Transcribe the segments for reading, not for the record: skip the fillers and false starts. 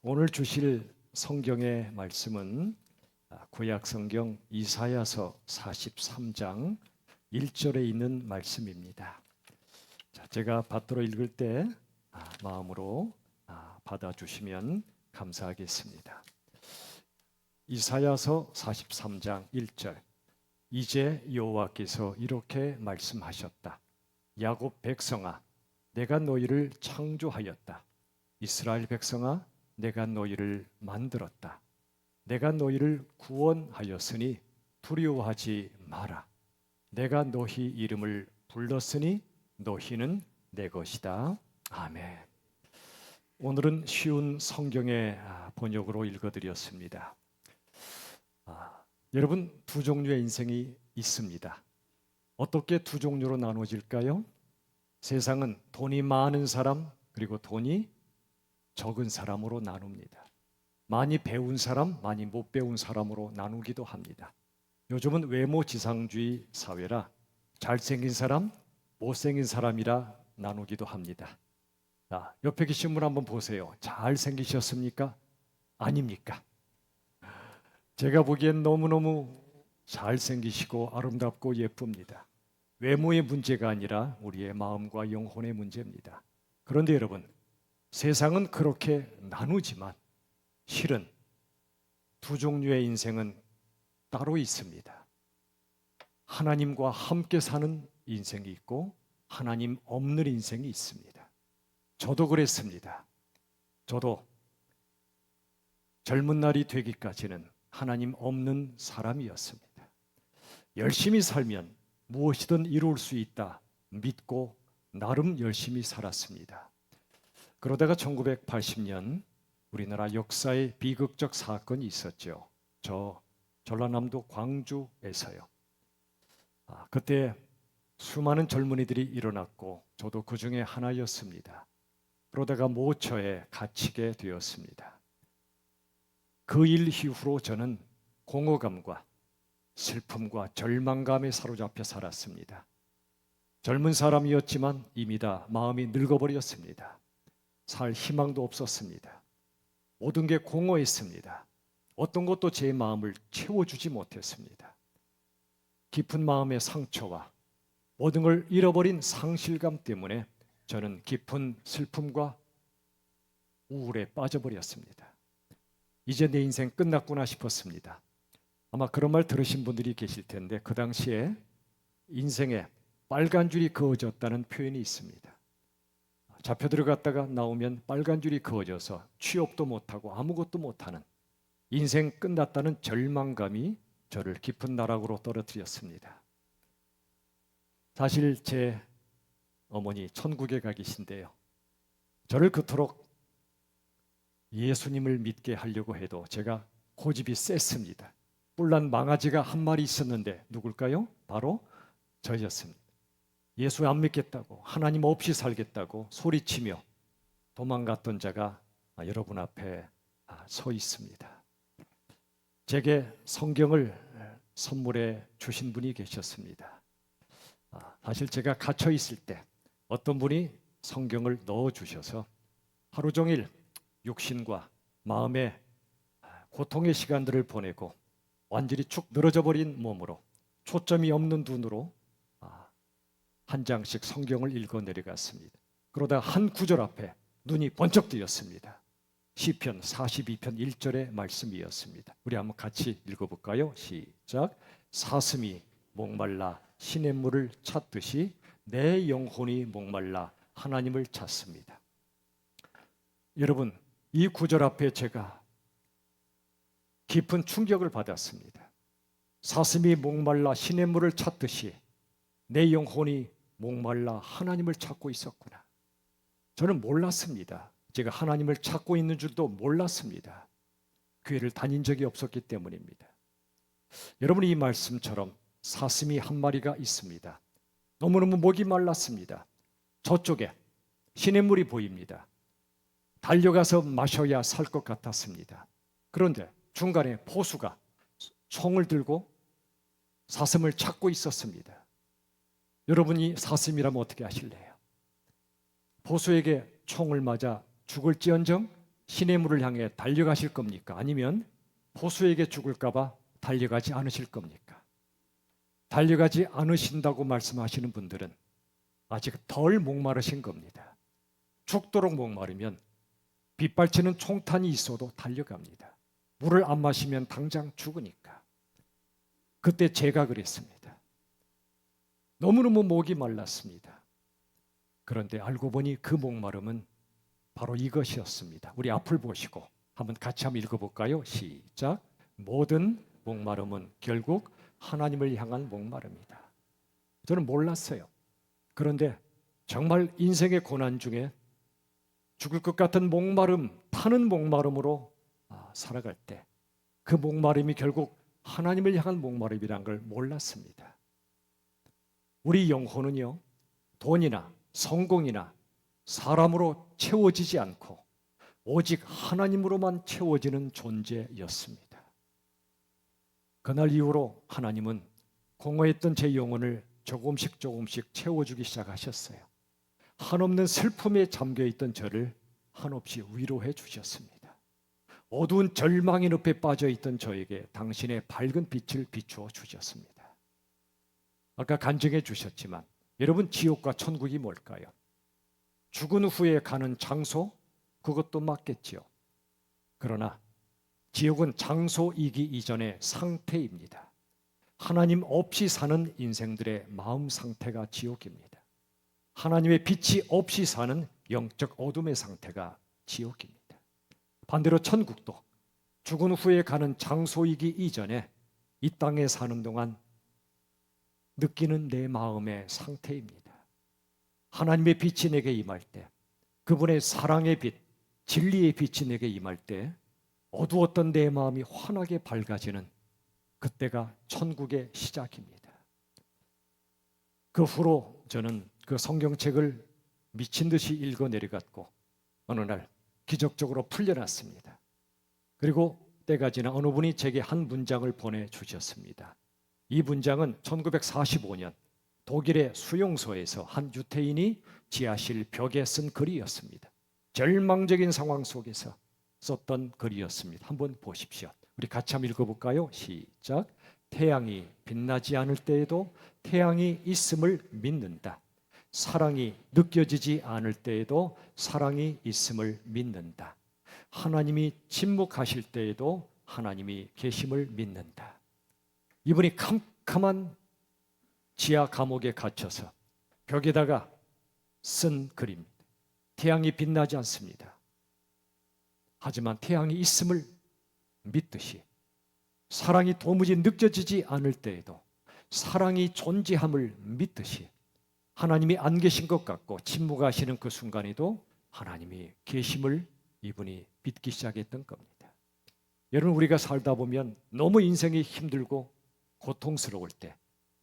오늘 주실 성경의 말씀은 구약 성경 이사야서 43장 1절에 있는 말씀입니다. 제가 받들어 읽을 때 마음으로 받아주시면 감사하겠습니다. 이사야서 43장 1절. 이제 여호와께서 이렇게 말씀하셨다. 야곱 백성아, 내가 너희를 창조하였다. 이스라엘 백성아, 내가 너희를 만들었다. 내가 너희를 구원하였으니 두려워하지 마라. 내가 너희 이름을 불렀으니 너희는 내 것이다. 아멘. 오늘은 쉬운 성경의 번역으로 읽어드렸습니다. 여러분, 두 종류의 인생이 있습니다. 어떻게 두 종류로 나눠질까요? 세상은 돈이 많은 사람 그리고 돈이 적은 사람으로 나눕니다. 많이 배운 사람, 많이 못 배운 사람으로 나누기도 합니다. 요즘은 외모지상주의 사회라 잘생긴 사람, 못생긴 사람이라 나누기도 합니다. 옆에 계신 분 한번 보세요. 잘생기셨습니까? 아닙니까? 제가 보기엔 너무너무 잘생기시고 아름답고 예쁩니다. 외모의 문제가 아니라 우리의 마음과 영혼의 문제입니다. 그런데 여러분, 세상은 그렇게 나누지만 실은 두 종류의 인생은 따로 있습니다. 하나님과 함께 사는 인생이 있고 하나님 없는 인생이 있습니다. 저도 그랬습니다. 저도 젊은 날이 되기까지는 하나님 없는 사람이었습니다. 열심히 살면 무엇이든 이룰 수 있다 믿고 나름 열심히 살았습니다. 그러다가 1980년 우리나라 역사에 비극적 사건이 있었죠. 전라남도 광주에서요. 그때 수많은 젊은이들이 일어났고 저도 그 중에 하나였습니다. 그러다가 모처에 갇히게 되었습니다. 그 일 이후로 저는 공허감과 슬픔과 절망감에 사로잡혀 살았습니다. 젊은 사람이었지만 이미 다 마음이 늙어버렸습니다. 살 희망도 없었습니다. 모든 게 공허했습니다. 어떤 것도 제 마음을 채워주지 못했습니다. 깊은 마음의 상처와 모든 걸 잃어버린 상실감 때문에 저는 깊은 슬픔과 우울에 빠져버렸습니다. 이제 내 인생 끝났구나 싶었습니다. 아마 그런 말 들으신 분들이 계실 텐데 그 당시에 인생에 빨간 줄이 그어졌다는 표현이 있습니다. 잡혀 들어갔다가 나오면 빨간 줄이 그어져서 취업도 못하고 아무것도 못하는 인생 끝났다는 절망감이 저를 깊은 나락으로 떨어뜨렸습니다. 사실 제 어머니 천국에 가 계신데요. 저를 그토록 예수님을 믿게 하려고 해도 제가 고집이 셌습니다. 뿔난 망아지가 한 마리 있었는데 누굴까요? 바로 저였습니다. 예수 안 믿겠다고 하나님 없이 살겠다고 소리치며 도망갔던 자가 여러분 앞에 서 있습니다. 제게 성경을 선물해 주신 분이 계셨습니다. 사실 제가 갇혀 있을 때 어떤 분이 성경을 넣어 주셔서 하루 종일 육신과 마음의 고통의 시간들을 보내고 완전히 축 늘어져 버린 몸으로 초점이 없는 눈으로 한 장씩 성경을 읽어 내려갔습니다. 그러다 한 구절 앞에 눈이 번쩍 뜨였습니다. 시편 42편 1절의 말씀이었습니다. 우리 한번 같이 읽어볼까요? 시작. 사슴이 목말라 시냇물을 찾듯이 내 영혼이 목말라 하나님을 찾습니다. 여러분, 이 구절 앞에 제가 깊은 충격을 받았습니다. 사슴이 목말라 시냇물을 찾듯이 내 영혼이 목말라 하나님을 찾고 있었구나. 저는 몰랐습니다. 제가 하나님을 찾고 있는 줄도 몰랐습니다. 교회를 다닌 적이 없었기 때문입니다. 여러분, 이 말씀처럼 사슴이 한 마리가 있습니다. 너무너무 목이 말랐습니다. 저쪽에 시냇물이 보입니다. 달려가서 마셔야 살 것 같았습니다. 그런데 중간에 포수가 총을 들고 사슴을 찾고 있었습니다. 여러분이 사슴이라면 어떻게 하실래요? 포수에게 총을 맞아 죽을지언정 시냇물을 향해 달려가실 겁니까? 아니면 포수에게 죽을까 봐 달려가지 않으실 겁니까? 달려가지 않으신다고 말씀하시는 분들은 아직 덜 목마르신 겁니다. 죽도록 목마르면 빗발치는 총탄이 있어도 달려갑니다. 물을 안 마시면 당장 죽으니까. 그때 제가 그랬습니다. 너무너무 목이 말랐습니다. 그런데 알고 보니 그 목마름은 바로 이것이었습니다. 우리 앞을 보시고 한번 같이 한번 읽어볼까요? 시작. 모든 목마름은 결국 하나님을 향한 목마름이다. 저는 몰랐어요. 그런데 정말 인생의 고난 중에 죽을 것 같은 목마름, 타는 목마름으로 살아갈 때 그 목마름이 결국 하나님을 향한 목마름이란 걸 몰랐습니다. 우리 영혼은요, 돈이나 성공이나 사람으로 채워지지 않고 오직 하나님으로만 채워지는 존재였습니다. 그날 이후로 하나님은 공허했던 제 영혼을 조금씩 채워주기 시작하셨어요. 한없는 슬픔에 잠겨있던 저를 한없이 위로해 주셨습니다. 어두운 절망의 늪에 빠져있던 저에게 당신의 밝은 빛을 비추어 주셨습니다. 아까 간증해 주셨지만 여러분, 지옥과 천국이 뭘까요? 죽은 후에 가는 장소? 그것도 맞겠지요. 그러나 지옥은 장소이기 이전의 상태입니다. 하나님 없이 사는 인생들의 마음 상태가 지옥입니다. 하나님의 빛이 없이 사는 영적 어둠의 상태가 지옥입니다. 반대로 천국도 죽은 후에 가는 장소이기 이전에 이 땅에 사는 동안 느끼는 내 마음의 상태입니다. 하나님의 빛이 내게 임할 때, 그분의 사랑의 빛, 진리의 빛이 내게 임할 때 어두웠던 내 마음이 환하게 밝아지는 그때가 천국의 시작입니다. 그 후로 저는 그 성경책을 미친 듯이 읽어 내려갔고 어느 날 기적적으로 풀려났습니다. 그리고 때가 지나 어느 분이 제게 한 문장을 보내주셨습니다. 이 문장은 1945년 독일의 수용소에서 한 유태인이 지하실 벽에 쓴 글이었습니다. 절망적인 상황 속에서 썼던 글이었습니다. 한번 보십시오. 우리 같이 한번 읽어볼까요? 시작. 태양이 빛나지 않을 때에도 태양이 있음을 믿는다. 사랑이 느껴지지 않을 때에도 사랑이 있음을 믿는다. 하나님이 침묵하실 때에도 하나님이 계심을 믿는다. 이분이 캄캄한 지하 감옥에 갇혀서 벽에다가 쓴 글입니다. 태양이 빛나지 않습니다. 하지만 태양이 있음을 믿듯이 사랑이 도무지 느껴지지 않을 때에도 사랑이 존재함을 믿듯이 하나님이 안 계신 것 같고 침묵하시는 그 순간에도 하나님이 계심을 이분이 믿기 시작했던 겁니다. 여러분, 우리가 살다 보면 너무 인생이 힘들고 고통스러울 때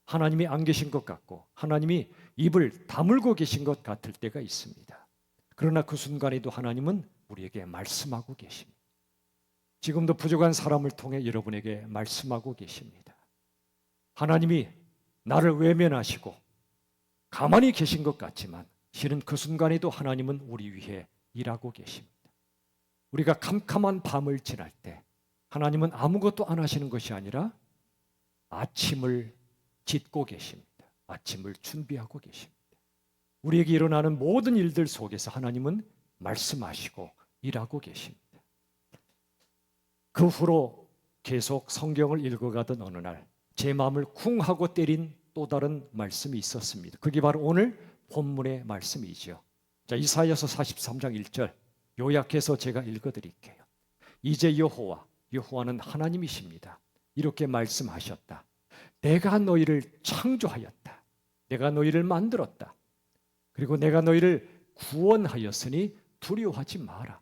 하나님이 안 계신 것 같고 하나님이 입을 다물고 계신 것 같을 때가 있습니다. 그러나 그 순간에도 하나님은 우리에게 말씀하고 계십니다. 지금도 부족한 사람을 통해 여러분에게 말씀하고 계십니다. 하나님이 나를 외면하시고 가만히 계신 것 같지만 실은 그 순간에도 하나님은 우리 위해 일하고 계십니다. 우리가 캄캄한 밤을 지날 때 하나님은 아무것도 안 하시는 것이 아니라 아침을 짓고 계십니다. 아침을 준비하고 계십니다. 우리에게 일어나는 모든 일들 속에서 하나님은 말씀하시고 일하고 계십니다. 그 후로 계속 성경을 읽어가던 어느 날 제 마음을 쿵 하고 때린 또 다른 말씀이 있었습니다. 그게 바로 오늘 본문의 말씀이죠. 자, 이사야서 43장 1절 요약해서 제가 읽어드릴게요. 이제 여호와는 하나님이십니다. 이렇게 말씀하셨다. 내가 너희를 창조하였다. 내가 너희를 만들었다. 그리고 내가 너희를 구원하였으니 두려워하지 마라.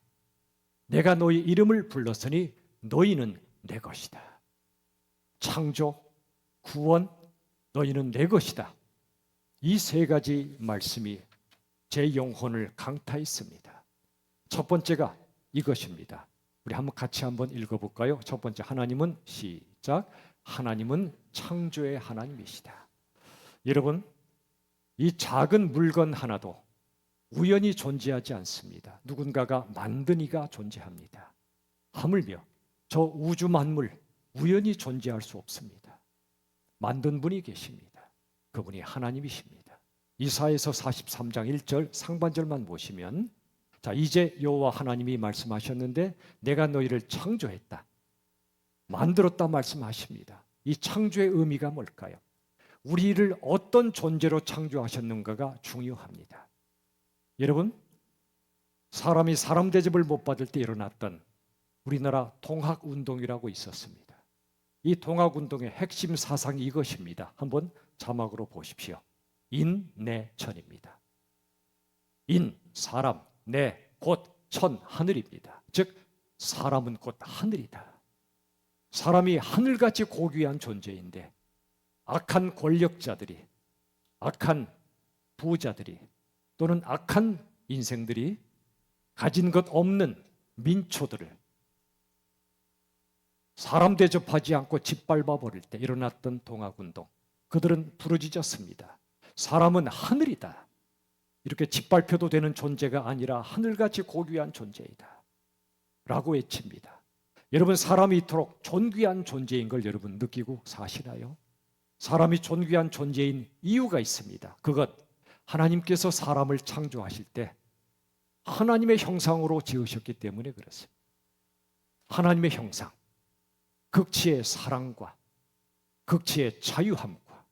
내가 너희 이름을 불렀으니 너희는 내 것이다. 창조, 구원, 너희는 내 것이다. 이 세 가지 말씀이 제 영혼을 강타했습니다. 첫 번째가 이것입니다. 우리 같이 한번 읽어볼까요? 첫 번째, 하나님은 시작. 하나님은 창조의 하나님이시다. 여러분, 이 작은 물건 하나도 우연히 존재하지 않습니다. 누군가가 만든 이가 존재합니다. 하물며 저 우주 만물 우연히 존재할 수 없습니다. 만든 분이 계십니다. 그분이 하나님이십니다. 이사야서 43장 1절 상반절만 보시면, 자, 이제 여호와 하나님이 말씀하셨는데 내가 너희를 창조했다, 만들었다 말씀하십니다. 이 창조의 의미가 뭘까요? 우리를 어떤 존재로 창조하셨는가가 중요합니다. 여러분, 사람이 사람 대접을 못 받을 때 일어났던 우리나라 통학운동이라고 있었습니다. 이 통학운동의 핵심 사상이 이것입니다. 한번 자막으로 보십시오. 인내천입니다. 인, 사람, 내, 곧 천, 하늘입니다. 즉 사람은 곧 하늘이다. 사람이 하늘같이 고귀한 존재인데 악한 권력자들이, 악한 부자들이 또는 악한 인생들이 가진 것 없는 민초들을 사람 대접하지 않고 짓밟아 버릴 때 일어났던 통학운동, 그들은 부르짖었습니다. 사람은 하늘이다. 이렇게 짓밟혀도 되는 존재가 아니라 하늘같이 고귀한 존재이다 라고 외칩니다. 여러분, 사람이 이토록 존귀한 존재인 걸 여러분 느끼고 사시나요? 사람이 존귀한 존재인 이유가 있습니다. 그것, 하나님께서 사람을 창조하실 때 하나님의 형상으로 지으셨기 때문에 그렇습니다. 하나님의 형상, 극치의 사랑과 극치의 자유함과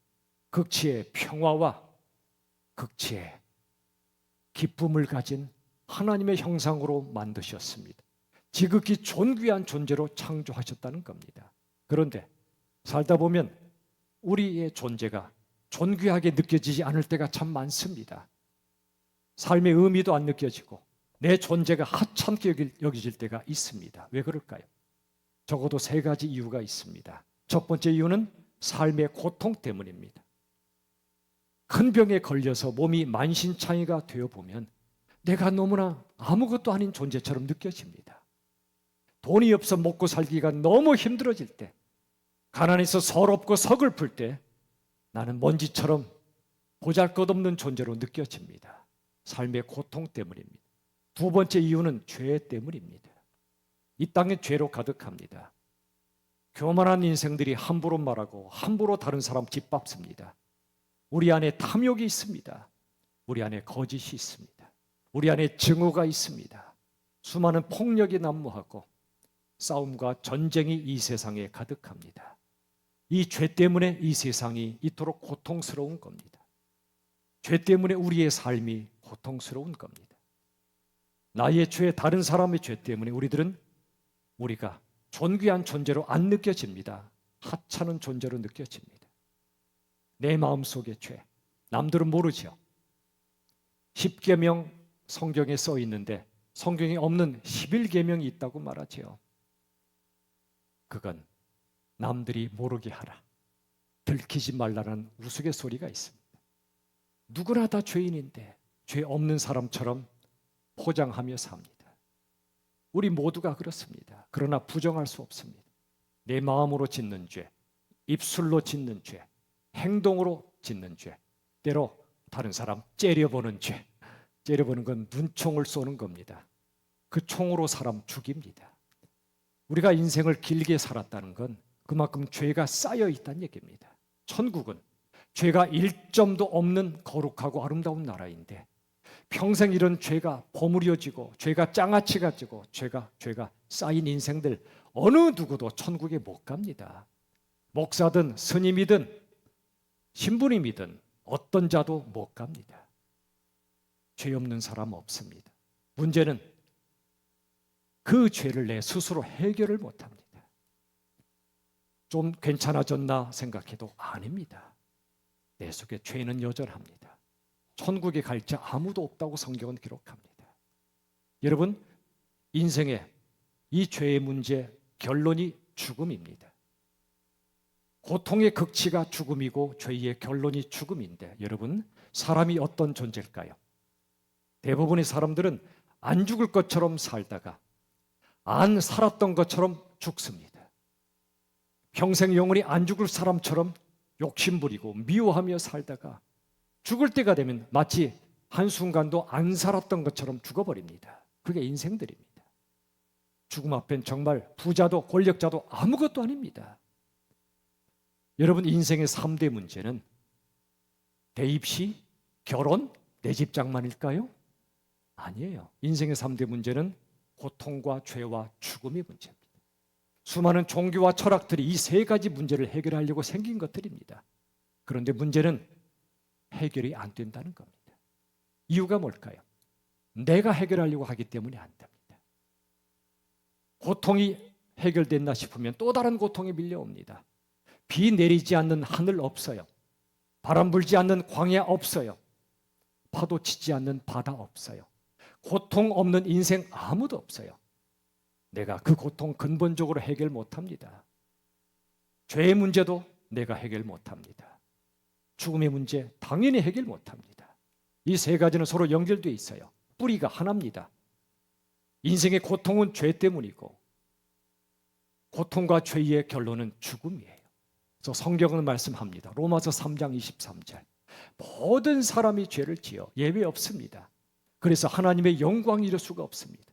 극치의 평화와 극치의 기쁨을 가진 하나님의 형상으로 만드셨습니다. 지극히 존귀한 존재로 창조하셨다는 겁니다. 그런데 살다 보면 우리의 존재가 존귀하게 느껴지지 않을 때가 참 많습니다. 삶의 의미도 안 느껴지고 내 존재가 하찮게 여겨질 때가 있습니다. 왜 그럴까요? 적어도 세 가지 이유가 있습니다. 첫 번째 이유는 삶의 고통 때문입니다. 큰 병에 걸려서 몸이 만신창이가 되어보면 내가 너무나 아무것도 아닌 존재처럼 느껴집니다. 돈이 없어 먹고 살기가 너무 힘들어질 때, 가난해서 서럽고 서글플 때 나는 먼지처럼 보잘것없는 존재로 느껴집니다. 삶의 고통 때문입니다. 두 번째 이유는 죄 때문입니다. 이 땅에 죄로 가득합니다. 교만한 인생들이 함부로 말하고 함부로 다른 사람 짓밟습니다. 우리 안에 탐욕이 있습니다. 우리 안에 거짓이 있습니다. 우리 안에 증오가 있습니다. 수많은 폭력이 난무하고 싸움과 전쟁이 이 세상에 가득합니다. 이 죄 때문에 이 세상이 이토록 고통스러운 겁니다. 죄 때문에 우리의 삶이 고통스러운 겁니다. 나의 죄, 다른 사람의 죄 때문에 우리가 존귀한 존재로 안 느껴집니다. 하찮은 존재로 느껴집니다. 내 마음속의 죄, 남들은 모르죠. 10계명 성경에 써 있는데 성경에 없는 11계명이 있다고 말하죠. 그건 남들이 모르게 하라, 들키지 말라는 우스갯소리가 있습니다. 누구나 다 죄인인데 죄 없는 사람처럼 포장하며 삽니다. 우리 모두가 그렇습니다. 그러나 부정할 수 없습니다. 내 마음으로 짓는 죄, 입술로 짓는 죄, 행동으로 짓는 죄, 때로 다른 사람 째려보는 죄. 째려보는 건 눈총을 쏘는 겁니다. 그 총으로 사람 죽입니다. 우리가 인생을 길게 살았다는 건 그만큼 죄가 쌓여 있다는 얘기입니다. 천국은 죄가 1점도 없는 거룩하고 아름다운 나라인데 평생 이런 죄가 버무려지고 죄가 장아찌가 지고 죄가 쌓인 인생들 어느 누구도 천국에 못 갑니다. 목사든 스님이든 신부님이든 어떤 자도 못 갑니다. 죄 없는 사람 없습니다. 문제는 그 죄를 내 스스로 해결을 못합니다. 좀 괜찮아졌나 생각해도 아닙니다. 내 속에 죄는 여전합니다. 천국에 갈 자 아무도 없다고 성경은 기록합니다. 여러분, 인생의 이 죄의 문제 결론이 죽음입니다. 고통의 극치가 죽음이고 죄의 결론이 죽음인데 여러분, 사람이 어떤 존재일까요? 대부분의 사람들은 안 죽을 것처럼 살다가 안 살았던 것처럼 죽습니다. 평생 영원히 안 죽을 사람처럼 욕심부리고 미워하며 살다가 죽을 때가 되면 마치 한순간도 안 살았던 것처럼 죽어버립니다. 그게 인생들입니다. 죽음 앞엔 정말 부자도 권력자도 아무것도 아닙니다. 여러분, 인생의 3대 문제는 대입시, 결혼, 내 집장만일까요? 아니에요. 인생의 3대 문제는 고통과 죄와 죽음의 문제입니다. 수많은 종교와 철학들이 이 세 가지 문제를 해결하려고 생긴 것들입니다. 그런데 문제는 해결이 안 된다는 겁니다. 이유가 뭘까요? 내가 해결하려고 하기 때문에 안 됩니다. 고통이 해결됐나 싶으면 또 다른 고통이 밀려옵니다. 비 내리지 않는 하늘 없어요. 바람 불지 않는 광야 없어요. 파도 치지 않는 바다 없어요. 고통 없는 인생 아무도 없어요. 내가 그 고통 근본적으로 해결 못합니다. 죄의 문제도 내가 해결 못합니다. 죽음의 문제 당연히 해결 못합니다. 이 세 가지는 서로 연결되어 있어요. 뿌리가 하나입니다. 인생의 고통은 죄 때문이고 고통과 죄의 결론은 죽음이에요. 그래서 성경은 말씀합니다. 로마서 3장 23절. 모든 사람이 죄를 지어 예외 없습니다. 그래서 하나님의 영광을 이룰 수가 없습니다.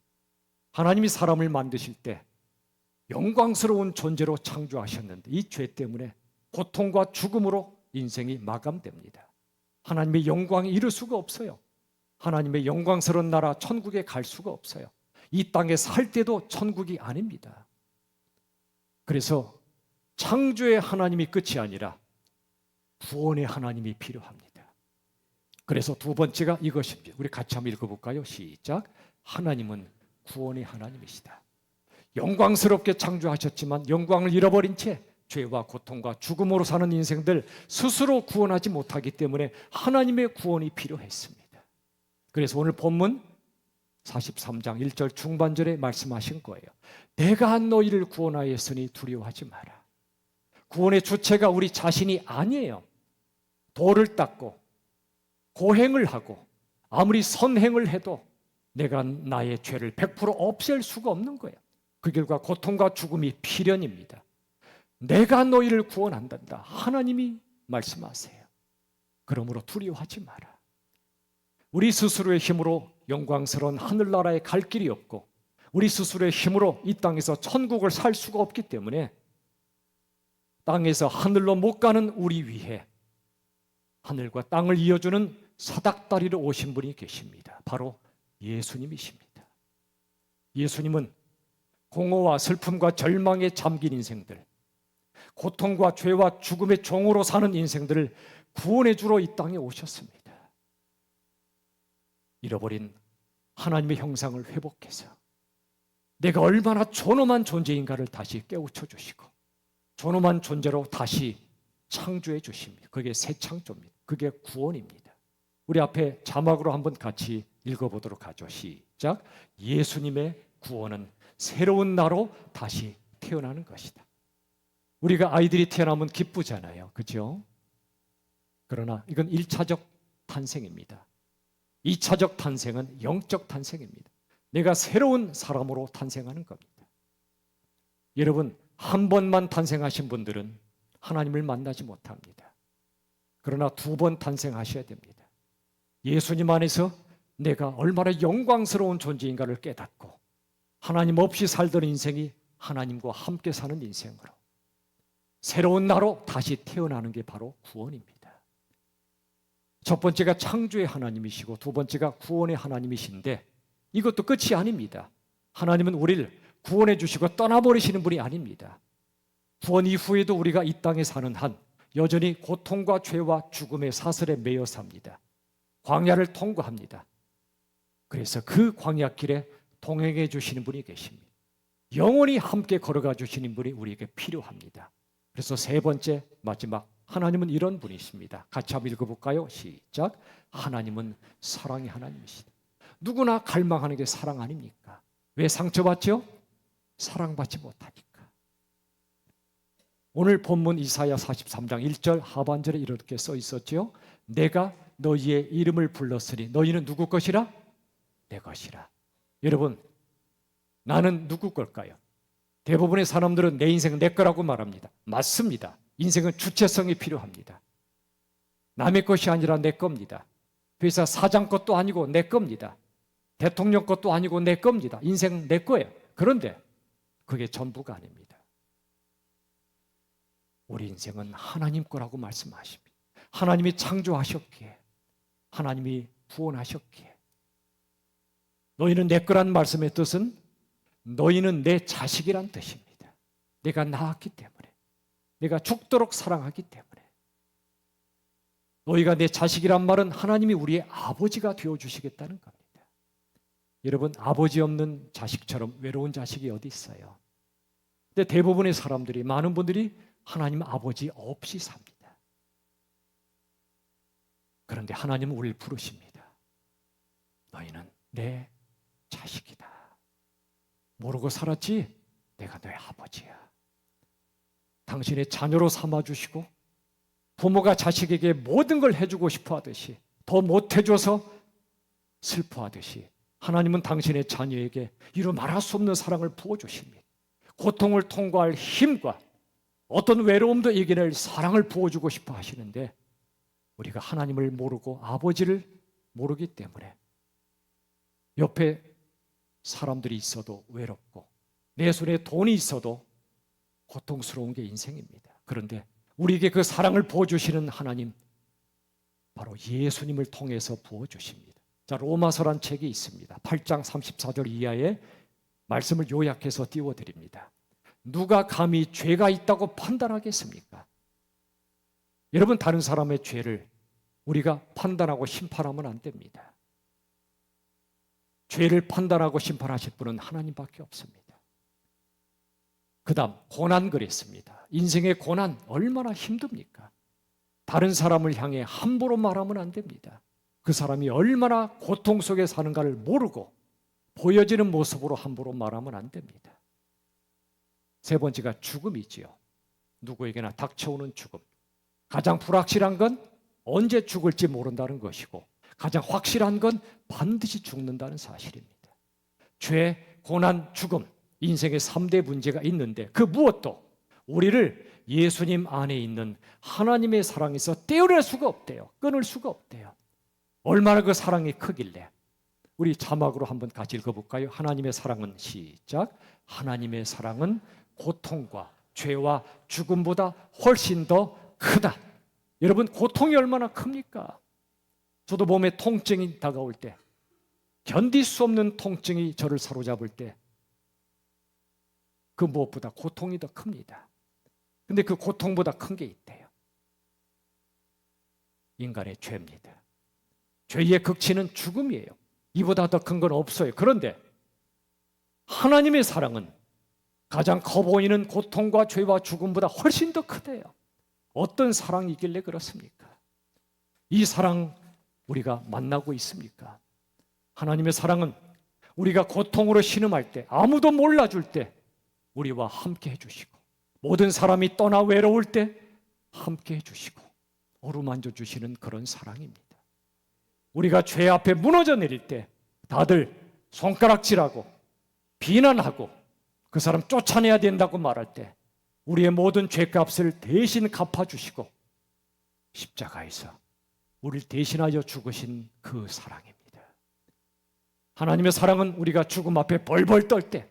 하나님이 사람을 만드실 때 영광스러운 존재로 창조하셨는데 이 죄 때문에 고통과 죽음으로 인생이 마감됩니다. 하나님의 영광이 이룰 수가 없어요. 하나님의 영광스러운 나라 천국에 갈 수가 없어요. 이 땅에 살 때도 천국이 아닙니다. 그래서 창조의 하나님이 끝이 아니라 구원의 하나님이 필요합니다. 그래서 두 번째가 이것입니다. 우리 같이 한번 읽어볼까요? 시작. 하나님은 구원의 하나님이시다. 영광스럽게 창조하셨지만 영광을 잃어버린 채 죄와 고통과 죽음으로 사는 인생들 스스로 구원하지 못하기 때문에 하나님의 구원이 필요했습니다. 그래서 오늘 본문 43장 1절 중반절에 말씀하신 거예요. 내가 너희를 구원하였으니 두려워하지 마라. 구원의 주체가 우리 자신이 아니에요. 돌을 닦고 고행을 하고 아무리 선행을 해도 내가 나의 죄를 100% 없앨 수가 없는 거예요. 그 결과 고통과 죽음이 필연입니다. 내가 너희를 구원한단다. 하나님이 말씀하세요. 그러므로 두려워하지 마라. 우리 스스로의 힘으로 영광스러운 하늘나라에 갈 길이 없고 우리 스스로의 힘으로 이 땅에서 천국을 살 수가 없기 때문에 땅에서 하늘로 못 가는 우리 위해 하늘과 땅을 이어주는 사닥다리로 오신 분이 계십니다. 바로 예수님이십니다. 예수님은 공허와 슬픔과 절망에 잠긴 인생들, 고통과 죄와 죽음의 종으로 사는 인생들을 구원해 주러 이 땅에 오셨습니다. 잃어버린 하나님의 형상을 회복해서 내가 얼마나 존엄한 존재인가를 다시 깨우쳐 주시고 존엄한 존재로 다시 창조해 주십니다. 그게 새 창조입니다. 그게 구원입니다. 우리 앞에 자막으로 한번 같이 읽어보도록 하죠. 시작. 예수님의 구원은 새로운 나로 다시 태어나는 것이다. 우리가 아이들이 태어나면 기쁘잖아요. 그렇죠? 그러나 이건 1차적 탄생입니다. 2차적 탄생은 영적 탄생입니다. 내가 새로운 사람으로 탄생하는 겁니다. 여러분, 한 번만 탄생하신 분들은 하나님을 만나지 못합니다. 그러나 2번 탄생하셔야 됩니다. 예수님 안에서 내가 얼마나 영광스러운 존재인가를 깨닫고 하나님 없이 살던 인생이 하나님과 함께 사는 인생으로 새로운 나로 다시 태어나는 게 바로 구원입니다. 첫 번째가 창조의 하나님이시고 두 번째가 구원의 하나님이신데 이것도 끝이 아닙니다. 하나님은 우리를 구원해 주시고 떠나버리시는 분이 아닙니다. 구원 이후에도 우리가 이 땅에 사는 한 여전히 고통과 죄와 죽음의 사슬에 매여 삽니다. 광야를 통과합니다. 그래서 그 광야길에 동행해 주시는 분이 계십니다. 영원히 함께 걸어가 주시는 분이 우리에게 필요합니다. 그래서 세 번째 마지막 하나님은 이런 분이십니다. 같이 한번 읽어볼까요? 시작. 하나님은 사랑의 하나님이시다. 누구나 갈망하는 게 사랑 아닙니까? 왜 상처받죠? 사랑받지 못하니까. 오늘 본문 이사야 43장 1절 하반절에 이렇게 써 있었죠. 내가 너희의 이름을 불렀으니 너희는 누구 것이라? 내 것이라. 여러분, 나는 누구 걸까요? 대부분의 사람들은 내 인생 내 거라고 말합니다. 맞습니다. 인생은 주체성이 필요합니다. 남의 것이 아니라 내 겁니다. 회사 사장 것도 아니고 내 겁니다. 대통령 것도 아니고 내 겁니다. 인생 내 거예요. 그런데 그게 전부가 아닙니다. 우리 인생은 하나님 거라고 말씀하십니다. 하나님이 창조하셨기에, 하나님이 구원하셨기에, 너희는 내 거란 말씀의 뜻은 너희는 내 자식이란 뜻입니다. 내가 낳았기 때문에, 내가 죽도록 사랑하기 때문에. 너희가 내 자식이란 말은 하나님이 우리의 아버지가 되어주시겠다는 겁니다. 여러분, 아버지 없는 자식처럼 외로운 자식이 어디 있어요? 근데 대부분의 사람들이, 많은 분들이 하나님 아버지 없이 삽니다. 그런데 하나님은 우리를 부르십니다. 너희는 내 자식이다. 모르고 살았지? 내가 너의 아버지야. 당신의 자녀로 삼아주시고 부모가 자식에게 모든 걸 해주고 싶어 하듯이, 더 못해줘서 슬퍼하듯이 하나님은 당신의 자녀에게 이루 말할 수 없는 사랑을 부어주십니다. 고통을 통과할 힘과 어떤 외로움도 이겨낼 사랑을 부어주고 싶어 하시는데, 우리가 하나님을 모르고 아버지를 모르기 때문에 옆에 사람들이 있어도 외롭고 내 손에 돈이 있어도 고통스러운 게 인생입니다. 그런데 우리에게 그 사랑을 부어주시는 하나님, 바로 예수님을 통해서 부어주십니다. 자, 로마서란 책이 있습니다. 8장 34절 이하의 말씀을 요약해서 띄워드립니다. 누가 감히 죄가 있다고 판단하겠습니까? 여러분, 다른 사람의 죄를 우리가 판단하고 심판하면 안 됩니다. 죄를 판단하고 심판하실 분은 하나님밖에 없습니다. 그 다음 고난 그랬습니다. 인생의 고난 얼마나 힘듭니까? 다른 사람을 향해 함부로 말하면 안 됩니다. 그 사람이 얼마나 고통 속에 사는가를 모르고 보여지는 모습으로 함부로 말하면 안 됩니다. 세 번째가 죽음이지요. 누구에게나 닥쳐오는 죽음. 가장 불확실한 건 언제 죽을지 모른다는 것이고, 가장 확실한 건 반드시 죽는다는 사실입니다. 죄, 고난, 죽음, 인생의 3대 문제가 있는데 그 무엇도 우리를 예수님 안에 있는 하나님의 사랑에서 떼어낼 수가 없대요. 끊을 수가 없대요. 얼마나 그 사랑이 크길래. 우리 자막으로 한번 같이 읽어볼까요? 하나님의 사랑은, 시작. 하나님의 사랑은 고통과 죄와 죽음보다 훨씬 더 크다. 여러분, 고통이 얼마나 큽니까? 저도 몸에 통증이 다가올 때, 견딜 수 없는 통증이 저를 사로잡을 때, 그 무엇보다 고통이 더 큽니다. 근데 그 고통보다 큰 게 있대요. 인간의 죄입니다. 죄의 극치는 죽음이에요. 이보다 더 큰 건 없어요. 그런데 하나님의 사랑은 가장 커 보이는 고통과 죄와 죽음보다 훨씬 더 크대요. 어떤 사랑이 있길래 그렇습니까? 이 사랑 우리가 만나고 있습니까? 하나님의 사랑은 우리가 고통으로 신음할 때, 아무도 몰라줄 때 우리와 함께 해주시고, 모든 사람이 떠나 외로울 때 함께 해주시고 어루만져 주시는 그런 사랑입니다. 우리가 죄 앞에 무너져 내릴 때 다들 손가락질하고 비난하고 그 사람 쫓아내야 된다고 말할 때 우리의 모든 죄값을 대신 갚아주시고 십자가에서 우리를 대신하여 죽으신 그 사랑입니다. 하나님의 사랑은 우리가 죽음 앞에 벌벌 떨 때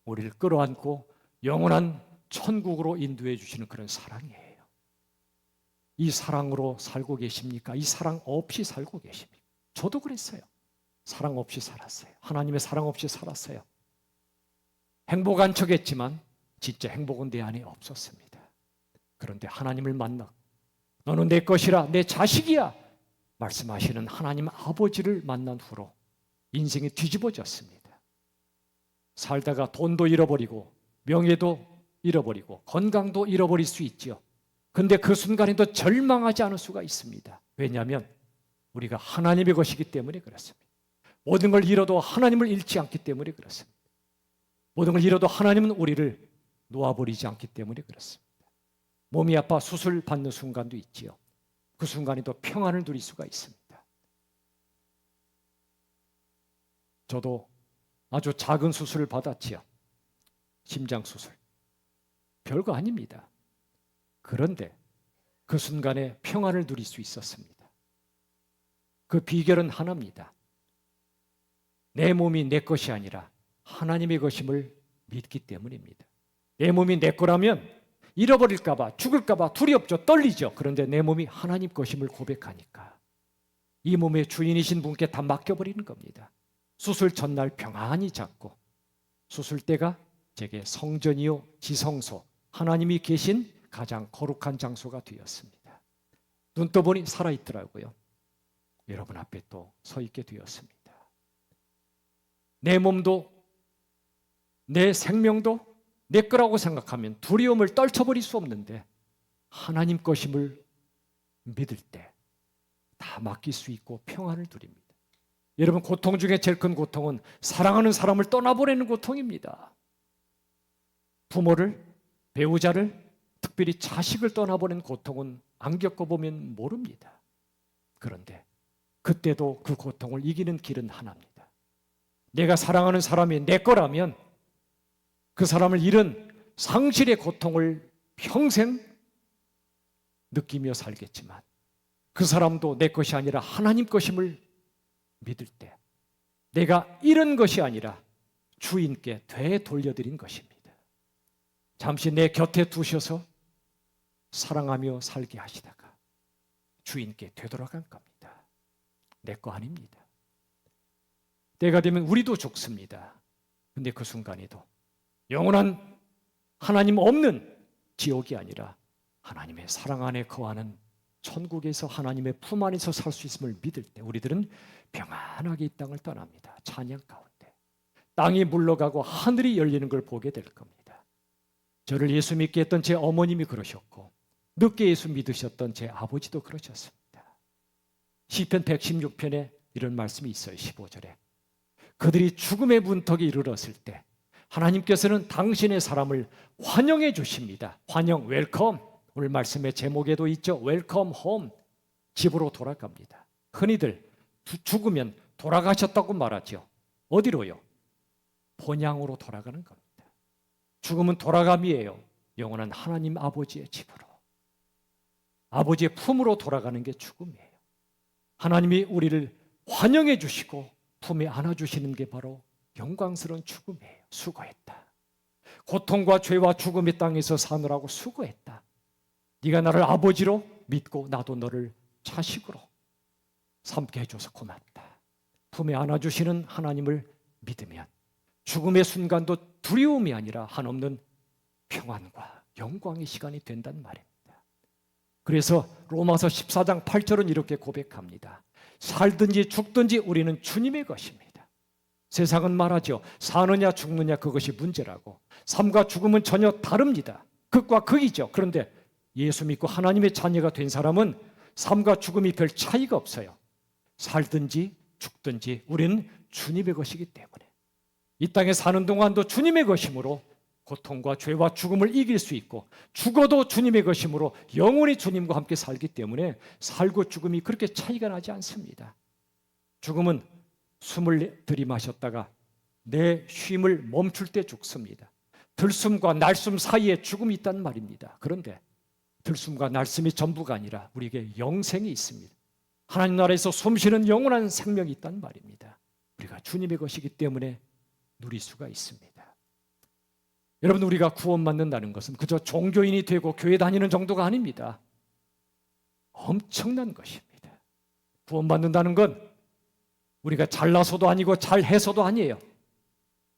우리를 끌어안고 영원한 천국으로 인도해 주시는 그런 사랑이에요. 이 사랑으로 살고 계십니까? 이 사랑 없이 살고 계십니까? 저도 그랬어요. 사랑 없이 살았어요. 하나님의 사랑 없이 살았어요. 행복한 척했지만 진짜 행복은 내 안에 없었습니다. 그런데 하나님을 만나 너는 내 것이라, 내 자식이야 말씀하시는 하나님 아버지를 만난 후로 인생이 뒤집어졌습니다. 살다가 돈도 잃어버리고 명예도 잃어버리고 건강도 잃어버릴 수 있죠. 근데 그 순간에도 절망하지 않을 수가 있습니다. 왜냐하면 우리가 하나님의 것이기 때문에 그렇습니다. 모든 걸 잃어도 하나님을 잃지 않기 때문에 그렇습니다. 모든 걸 잃어도 하나님은 우리를 놓아버리지 않기 때문에 그렇습니다. 몸이 아파 수술 받는 순간도 있지요. 그 순간에도 평안을 누릴 수가 있습니다. 저도 아주 작은 수술을 받았지요. 심장 수술. 별거 아닙니다. 그런데 그 순간에 평안을 누릴 수 있었습니다. 그 비결은 하나입니다. 내 몸이 내 것이 아니라 하나님의 것임을 믿기 때문입니다. 내 몸이 내 거라면 잃어버릴까 봐, 죽을까 봐 두렵죠. 떨리죠. 그런데 내 몸이 하나님 것임을 고백하니까 이 몸의 주인이신 분께 다 맡겨버리는 겁니다. 수술 전날 평안히 잤고 수술 때가 제게 성전이요 지성소, 하나님이 계신 가장 거룩한 장소가 되었습니다. 눈 떠보니 살아있더라고요. 여러분 앞에 또 서 있게 되었습니다. 내 몸도 내 생명도 내 거라고 생각하면 두려움을 떨쳐버릴 수 없는데 하나님 것임을 믿을 때 다 맡길 수 있고 평안을 누립니다. 여러분, 고통 중에 제일 큰 고통은 사랑하는 사람을 떠나보내는 고통입니다. 부모를, 배우자를, 특별히 자식을 떠나보낸 고통은 안 겪어보면 모릅니다. 그런데 그때도 그 고통을 이기는 길은 하나입니다. 내가 사랑하는 사람이 내 거라면 그 사람을 잃은 상실의 고통을 평생 느끼며 살겠지만 그 사람도 내 것이 아니라 하나님 것임을 믿을 때 내가 잃은 것이 아니라 주인께 되돌려드린 것입니다. 잠시 내 곁에 두셔서 사랑하며 살게 하시다가 주인께 되돌아간 겁니다. 내 거 아닙니다. 때가 되면 우리도 죽습니다. 근데 그 순간에도 영원한 하나님 없는 지옥이 아니라 하나님의 사랑 안에 거하는 천국에서 하나님의 품 안에서 살 수 있음을 믿을 때 우리들은 평안하게 이 땅을 떠납니다. 찬양 가운데 땅이 물러가고 하늘이 열리는 걸 보게 될 겁니다. 저를 예수 믿게 했던 제 어머님이 그러셨고 늦게 예수 믿으셨던 제 아버지도 그러셨습니다. 시편 116편에 이런 말씀이 있어요. 15절에 그들이 죽음의 문턱에 이르렀을 때 하나님께서는 당신의 사람을 환영해 주십니다. 환영, 웰컴. 오늘 말씀의 제목에도 있죠. 웰컴 홈. 집으로 돌아갑니다. 흔히들 죽으면 돌아가셨다고 말하죠. 어디로요? 본향으로 돌아가는 겁니다. 죽음은 돌아감이에요. 영원한 하나님 아버지의 집으로. 아버지의 품으로 돌아가는 게 죽음이에요. 하나님이 우리를 환영해 주시고 품에 안아주시는 게 바로 영광스러운 죽음이에요. 수고했다. 고통과 죄와 죽음의 땅에서 사느라고 수고했다. 네가 나를 아버지로 믿고 나도 너를 자식으로 삼게 해줘서 고맙다. 품에 안아주시는 하나님을 믿으면 죽음의 순간도 두려움이 아니라 한없는 평안과 영광의 시간이 된단 말입니다. 그래서 로마서 14장 8절은 이렇게 고백합니다. 살든지 죽든지 우리는 주님의 것입니다. 세상은 말하죠. 사느냐 죽느냐 그것이 문제라고. 삶과 죽음은 전혀 다릅니다. 극과 극이죠. 그런데 예수 믿고 하나님의 자녀가 된 사람은 삶과 죽음이 별 차이가 없어요. 살든지 죽든지 우리는 주님의 것이기 때문에 이 땅에 사는 동안도 주님의 것이므로 고통과 죄와 죽음을 이길 수 있고 죽어도 주님의 것이므로 영원히 주님과 함께 살기 때문에 살고 죽음이 그렇게 차이가 나지 않습니다. 죽음은 숨을 들이마셨다가 내 쉼을 멈출 때 죽습니다. 들숨과 날숨 사이에 죽음이 있단 말입니다. 그런데 들숨과 날숨이 전부가 아니라 우리에게 영생이 있습니다. 하나님 나라에서 숨쉬는 영원한 생명이 있단 말입니다. 우리가 주님의 것이기 때문에 누릴 수가 있습니다. 여러분, 우리가 구원받는다는 것은 그저 종교인이 되고 교회 다니는 정도가 아닙니다. 엄청난 것입니다. 구원받는다는 건 우리가 잘나서도 아니고 잘해서도 아니에요.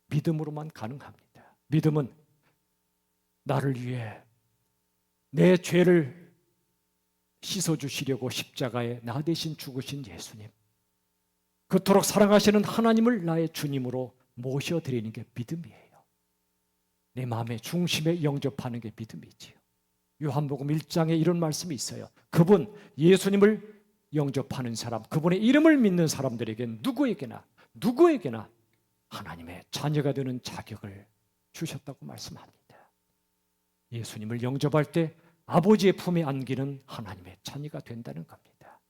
믿음으로만 가능합니다. 믿음은 나를 위해 내 죄를 씻어주시려고 십자가에 나 대신 죽으신 예수님, 그토록 사랑하시는 하나님을 나의 주님으로 모셔드리는 게 믿음이에요. 내 마음의 중심에 영접하는 게 믿음이지요. 요한복음 1장에 이런 말씀이 있어요. 그분 예수님을 영접하는 사람, 그분의 이름을 믿는 사람들에게 누구에게나 하나님의 자녀가 되는 자격을 주셨다고 말씀합니다. 예수님을 영접할 때 아버지의 품에 안기는 하나님의 자녀가 된다는 겁니다.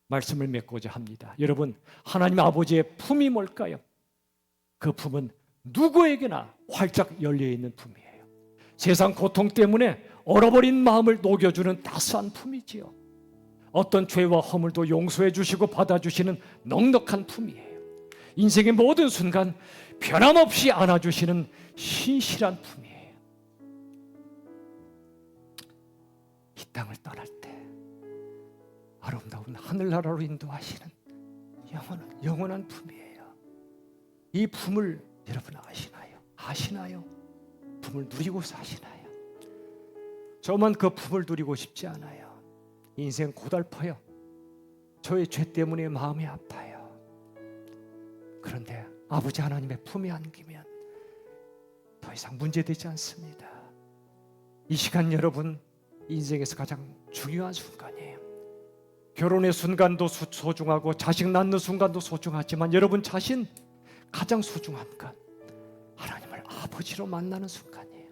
말씀을 맺고자 합니다. 여러분, 하나님 아버지의 품이 뭘까요? 그 품은 누구에게나 활짝 열려있는 품이에요. 세상 고통 때문에 얼어버린 마음을 녹여주는 따스한 품이지요. 어떤 죄와 허물도 용서해 주시고 받아주시는 넉넉한 품이에요. 인생의 모든 순간 변함없이 안아주시는 신실한 품이에요. 이 땅을 떠날 때 아름다운 하늘나라로 인도하시는 영원한 품이에요. 이 품을 여러분 아시나요? 아시나요? 품을 누리고 사시나요? 저만 그 품을 누리고 싶지 않아요. 인생 고달퍼요. 저의 죄 때문에 마음이 아파요. 그런데 아버지 하나님의 품에 안기면 더 이상 문제되지 않습니다. 이 시간 여러분 인생에서 가장 중요한 순간이에요. 결혼의 순간도 소중하고 자식 낳는 순간도 소중하지만 여러분 자신 가장 소중한 건 하나님을 아버지로 만나는 순간이에요.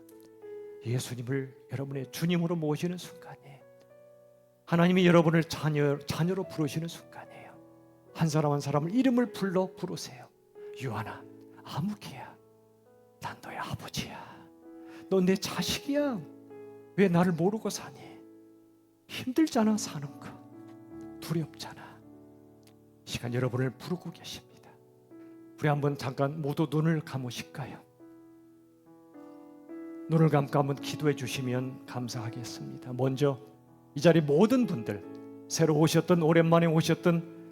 예수님을 여러분의 주님으로 모시는 순간이에요. 하나님이 여러분을 자녀로 부르시는 순간이에요. 한 사람 한 사람을 이름을 불러 부르세요. 유한아, 아무개야, 난 너의 아버지야. 너 내 자식이야. 왜 나를 모르고 사니? 힘들잖아 사는 거. 두렵잖아. 시간 여러분을 부르고 계십니다. 우리 한번 잠깐 모두 눈을 감으실까요? 눈을 감고 한번 기도해 주시면 감사하겠습니다. 먼저 이 자리 모든 분들, 새로 오셨던 오랜만에 오셨던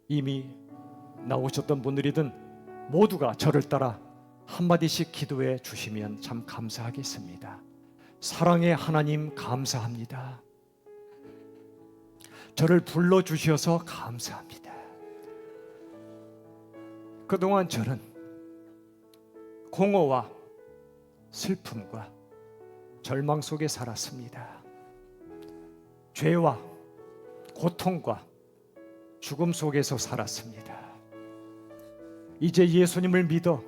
이미 나오셨던 분들이든 모두가 저를 따라 한마디씩 기도해 주시면 참 감사하겠습니다. 사랑의 하나님 감사합니다. 저를 불러주셔서 감사합니다. 그동안 저는 공허와 슬픔과 절망 속에 살았습니다. 죄와 고통과 죽음 속에서 살았습니다. 이제 예수님을 믿어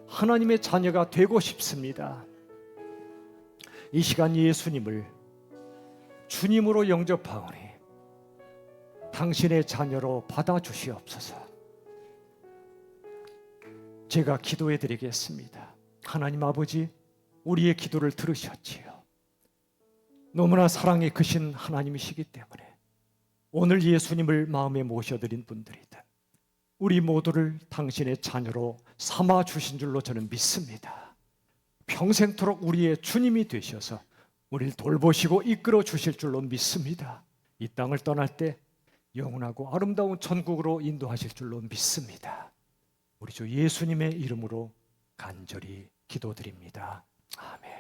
하나님의 자녀가 되고 싶습니다. 이 시간 예수님을 주님으로 영접하오니 당신의 자녀로 받아주시옵소서. 제가 기도해 드리겠습니다. 하나님 아버지, 우리의 기도를 들으셨지요. 너무나 사랑이 크신 하나님이시기 때문에 오늘 예수님을 마음에 모셔드린 분들이든 우리 모두를 당신의 자녀로 삼아 주신 줄로 저는 믿습니다. 평생토록 우리의 주님이 되셔서 우리를 돌보시고 이끌어 주실 줄로 믿습니다. 이 땅을 떠날 때 영원하고 아름다운 천국으로 인도하실 줄로 믿습니다. 우리 주 예수님의 이름으로 간절히 기도드립니다. 아멘.